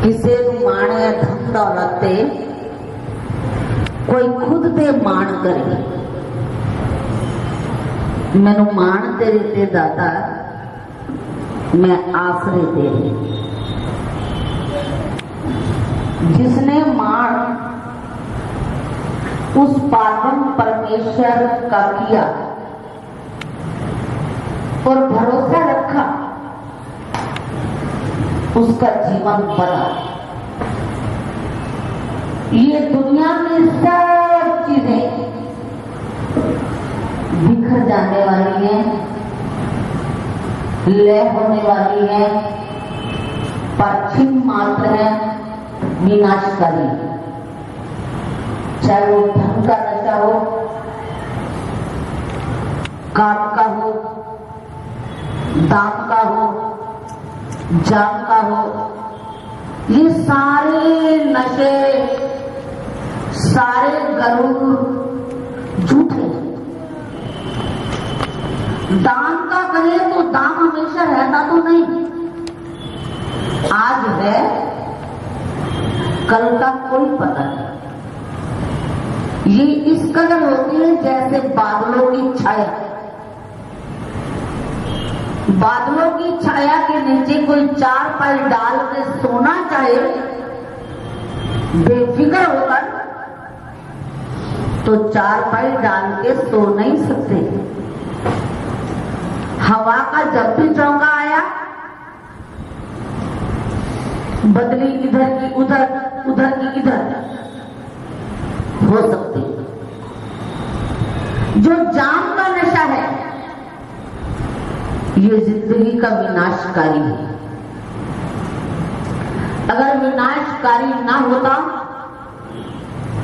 किसे माणे धन दौलत ते कोई खुद ते मान करे। मैनू मान तेरे ते दाता, मैं आसरे तेरे। जिसने मान उस पावन परमेश्वर का किया और भरोसा रखा, उसका जीवन बना। ये दुनिया में सब चीजें बिखर जाने वाली हैं, लय होने वाली हैं, पर छिन्न मात्र है, विनाशकारी। चाहे वो धन का नशा हो, काम का हो, दाम का हो, जाम का हो, ये सारे नशे, सारे गरूर झूठे। दाम का कहे तो दाम हमेशा रहता तो नहीं, आज है कल का कोई पता नहीं। ये इस कदर होती है जैसे बादलों की छाया। बादलों की छाया के नीचे कोई चार पाई डाल के सोना चाहे बेफिक्र होकर, तो चार पाई डाल के सो नहीं सकते। हवा का जब भी चौंका आया, बदली इधर की उधर, उधर की इधर हो सकती। जो जाम का नशा है, ये जिंदगी का विनाशकारी है। अगर विनाशकारी ना होता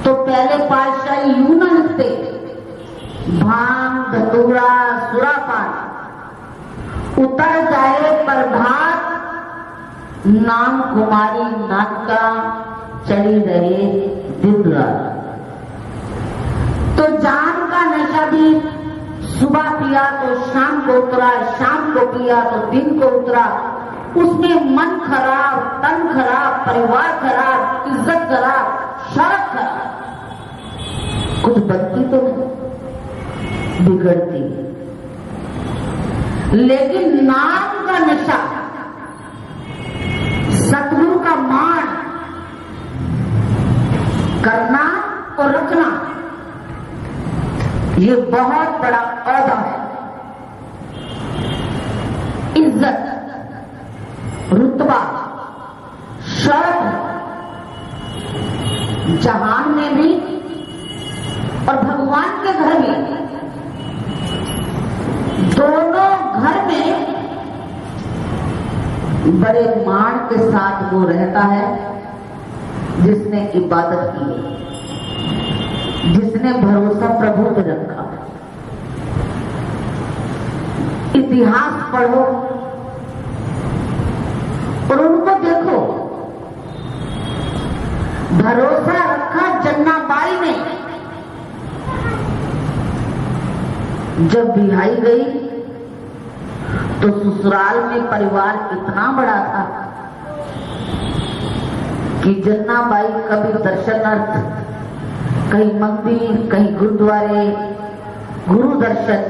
तो पहले पातशाही यूं ना लिखते, भांग धतूरा सुरापान उतर जाए प्रभात, नाम कुमारी नाथ का चढ़ी रहे दिन रात। तो जान का नशा भी सुबह पिया तो शाम को उतरा, शाम को पिया तो दिन को उतरा। उसमें मन खराब, तन खराब, परिवार खराब, इज्जत खराब, शर्त खराब, कुछ बनती तो नहीं, बिगड़ती। लेकिन नाम का नशा, सतगुरु का मान करना और रखना, ये बहुत बड़ा औहदा है। इज्जत, रुतबा, शर्फ जहान में भी और भगवान के घर में, दोनों घर में बड़े मान के साथ वो रहता है जिसने इबादत की, जिसने भरोसा प्रभु पे रखा। इतिहास पढ़ो और उनको देखो। भरोसा रखा जन्नाबाई ने, जब बिहाई गई तो ससुराल में परिवार इतना बड़ा था कि जन्नाबाई कभी दर्शनार्थ कहीं मंदिर, कहीं गुरुद्वारे, गुरु दर्शन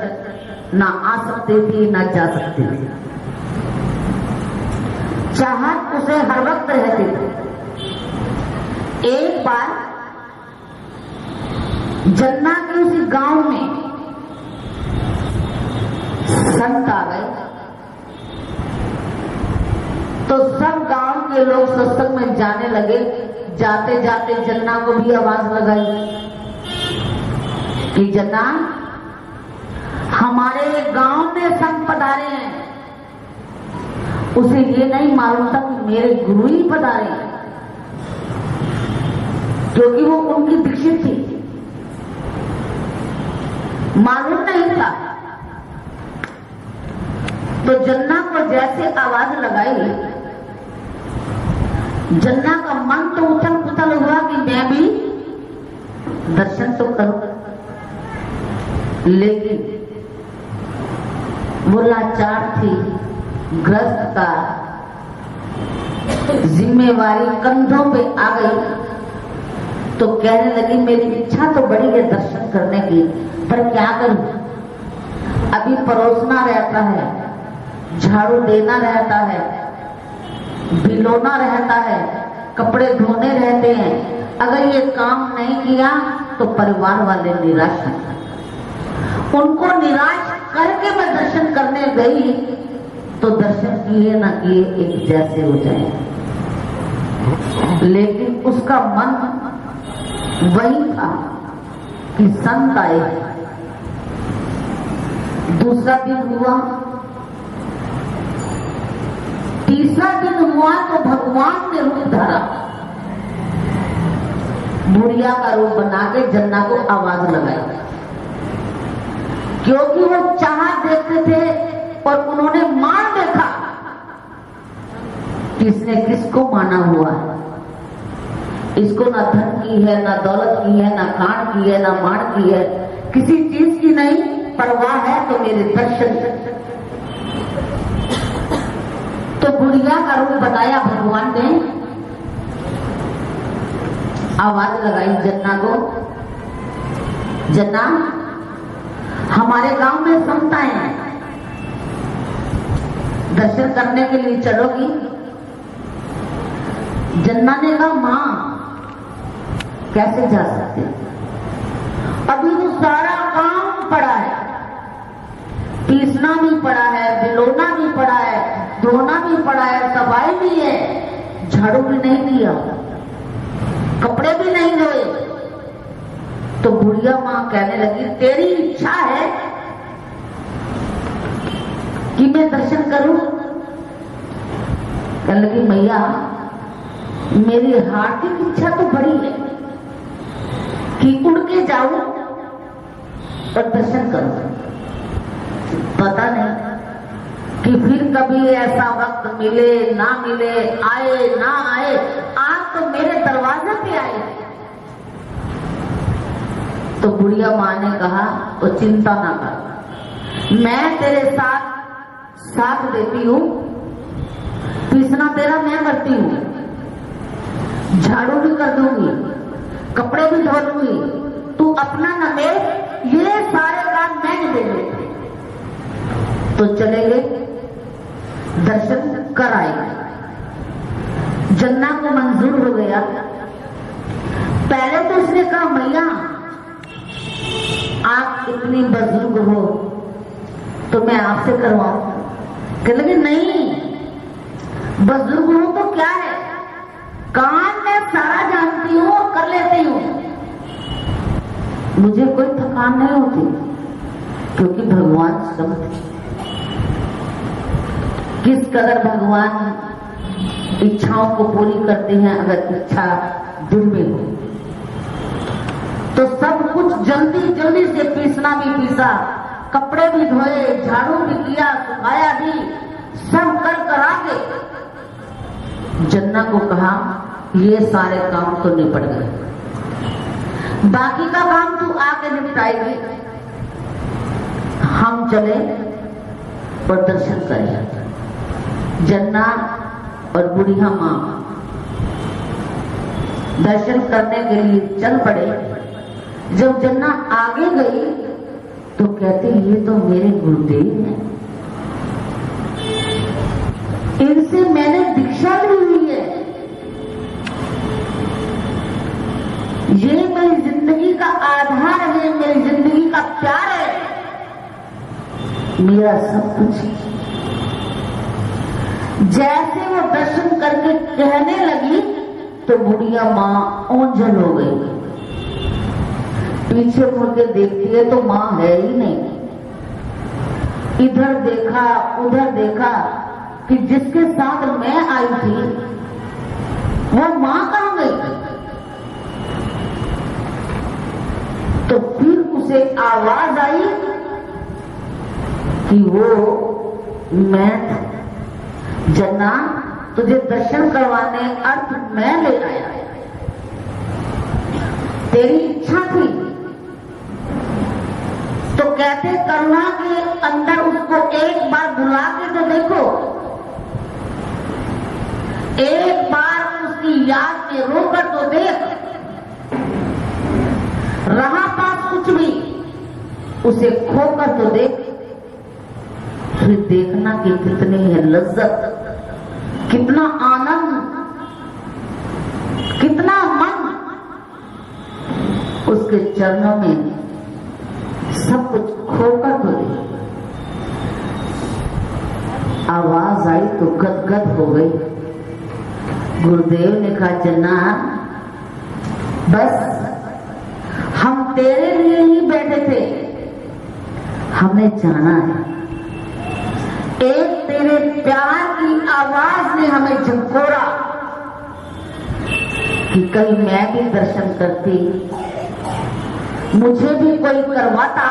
ना आ सकती थी, ना जा सकती थी। चाहत उसे हर वक्त रहती थी। एक बार जन्ना के उसी गांव में संत आ गए, तो सब गांव के लोग सत्संग में जाने लगे। जाते जाते जन्ना को भी आवाज लगाई कि जन्ना, हमारे गांव में संत पधारे हैं। उसे ये नहीं मालूम था कि मेरे गुरु ही पधारे हैं, क्योंकि वो उनकी दीक्षित थी। मालूम नहीं था। तो जन्ना को जैसे आवाज लगाई, जन्ना का मन तो उथल पुथल हुआ कि मैं भी दर्शन तो करूं, लेकिन वो लाचार थी, ग्रस्त था, जिम्मेवारी कंधों पे आ गई तो कहने लगी मेरी इच्छा तो बड़ी है दर्शन करने की, पर क्या करूं? अभी परोसना रहता है, झाड़ू देना रहता है, भिगोना रहता है, कपड़े धोने रहते हैं। अगर ये काम नहीं किया तो परिवार वाले निराश हैं। उनको निराश करके मैं दर्शन करने गई तो दर्शन किए ना किए एक जैसे हो जाए, लेकिन उसका मन वही था कि संत आए। दूसरा दिन हुआ, तीसरा दिन हुआ तो भगवान ने रूप धरा, बुढ़िया का रूप बना के जन्ना को आवाज लगाई, क्योंकि वो चाह देखते थे और उन्होंने मान देखा किसने किसको माना हुआ है। इसको ना धन की है, ना दौलत की है, ना कान की है, ना मान की है, किसी चीज की नहीं परवाह है तो मेरे दर्शन। तो बुढ़िया का रूप बताया भगवान ने, आवाज लगाई जन्ना को, जन्ना हमारे गांव में संताएं हैं, दर्शन करने के लिए चलोगी? जन्ना ने कहा मां कैसे जा सकते, अभी तो सारा काम पड़ा है, पीसना भी पड़ा है, भिगोना भी पड़ा है, धोना भी पड़ा है, सफाई भी है, झाड़ू भी नहीं दिया, कपड़े भी नहीं धोए। तो बुढ़िया मां कहने लगी तेरी इच्छा है कि मैं दर्शन करूं? कहने लगी मैया मेरी हार्दिक इच्छा तो बड़ी है कि उड़ के जाऊं और दर्शन करूं। पता नहीं कि फिर कभी ऐसा वक्त मिले ना मिले, आए ना आए, आज तो मेरे दरवाजे पे आए। तो बुढ़िया मां ने कहा तो चिंता ना कर, मैं तेरे साथ देती हूं, पीसना तेरा मैं करती हूं, झाड़ू भी कर दूंगी, कपड़े भी धो दूंगी, तू अपना न ले, ये सारे काम मैं ही देंगे। तो चले गए, दर्शन कर आए। जन्ना को मंजूर हो गया। पहले तो उसने कहा मैया आप इतनी बुजुर्ग हो तो मैं आपसे करवाऊं? कहने लगे नहीं, बुजुर्ग हूं तो क्या है, काम मैं सारा जानती हूं और कर लेती हूं, मुझे कोई थकान नहीं होती, क्योंकि भगवान समझ किस कदर भगवान इच्छाओं को पूरी करते हैं। अगर इच्छा दिल में हो तो सब कुछ जल्दी जल्दी से पीसना भी पीसा, कपड़े भी धोए, झाड़ू भी किया, सुखाया भी, सब कर आके जन्ना को कहा ये सारे काम तो निपट गए, बाकी का काम तू आके निपटाएगी, हम चले और दर्शन करें। जन्ना और बुढ़िया मां दर्शन करने के लिए चल पड़े। जब जन्ना आगे गई तो कहते ये तो मेरे गुरुदेव हैं, इनसे मैंने दीक्षा ली हुई है, ये मेरी जिंदगी का आधार है, मेरी जिंदगी का प्यार है, मेरा सब कुछ। जैसे वो दर्शन करके कहने लगी तो बुढ़िया मां ओंझल हो गई। पीछे मुड़ के देखती है तो मां है ही नहीं। इधर देखा उधर देखा कि जिसके साथ मैं आई थी वो मां कहां गई। तो फिर उसे आवाज आई कि वो मैं जन्ना तुझे दर्शन करवाने अर्थ मैं ले आया, तेरी इच्छा थी। तो कहते करुणा के अंदर उसको एक बार बुला के तो देखो, एक याद में रोकर तो देख, रहा पास कुछ भी उसे खोकर तो देख, फिर देखना कि कितनी है लज्जत, कितना आनंद, कितना मन उसके चरणों में सब कुछ खोकर तो दे। आवाज आई तो गदगद हो गई। गुरुदेव ने कहा, जन्नत बस हम तेरे लिए ही बैठे थे, हमने जाना है। एक तेरे प्यार की आवाज ने हमें झंकोरा कि कहीं मैं भी दर्शन करती, मुझे भी कोई करवाता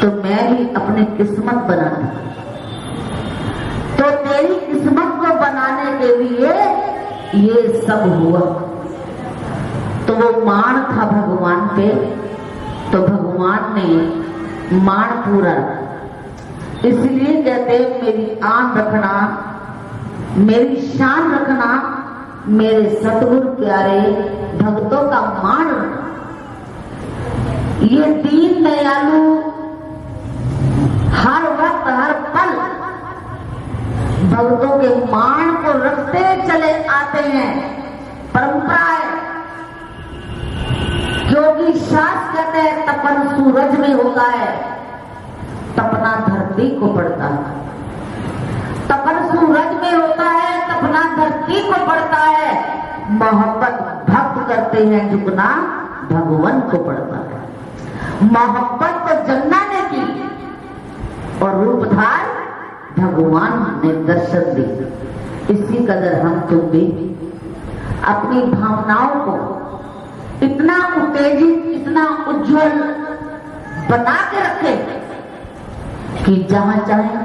तो मैं भी अपनी किस्मत बनाती। तो तेरी किस्मत को बनाने के लिए ये सब हुआ। तो वो मान था भगवान पे, तो भगवान ने मान पूरा। इसलिए कहते मेरी आन रखना, मेरी शान रखना, मेरे सतगुरु प्यारे भक्तों का मान रखना। ये दीन दयालु हर वक्त हर पल भक्तों के मान को रखते चले आते हैं, परंपरा है। क्योंकि शास्त्र कहते हैं तपन सूरज में होता है, तपना धरती को पड़ता है। तपन सूरज में होता है, तपना धरती को पड़ता है। मोहब्बत भक्त करते हैं, झुकना भगवान को पड़ता है। मोहब्बत तो जन्ना ने की और रूपधार भगवान ने दर्शन दी। इसी कदर हम तुम भी अपनी भावनाओं को इतना उत्तेजित, इतना उज्जवल बना के रखे कि जहां चाहे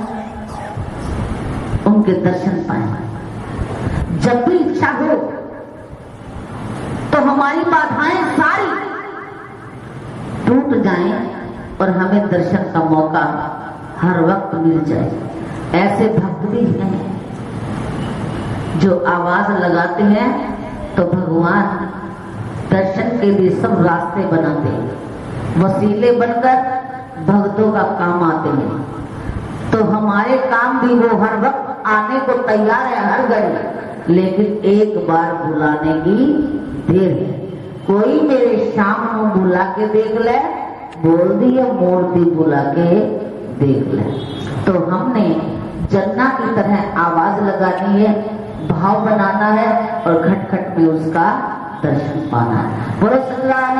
उनके दर्शन पाए। जब भी इच्छा हो तो हमारी बाधाएं सारी टूट जाएं और हमें दर्शन का मौका हर वक्त मिल जाए। ऐसे भक्त भी हैं जो आवाज लगाते हैं तो भगवान दर्शन के लिए सब रास्ते बनाते हैं, वसीले बनकर भक्तों का काम आते हैं। तो हमारे काम भी वो हर वक्त आने को तैयार है हर घड़ी, लेकिन एक बार बुलाने की देर है। कोई मेरे शाम को बुला के देख ले, बोल दी या मूर्ति बुला के देख ले। तो हमने जन्ना की तरह आवाज लगानी है, भाव बनाना है और खटखट में उसका दर्शन पाना है। बोलो सतनारायण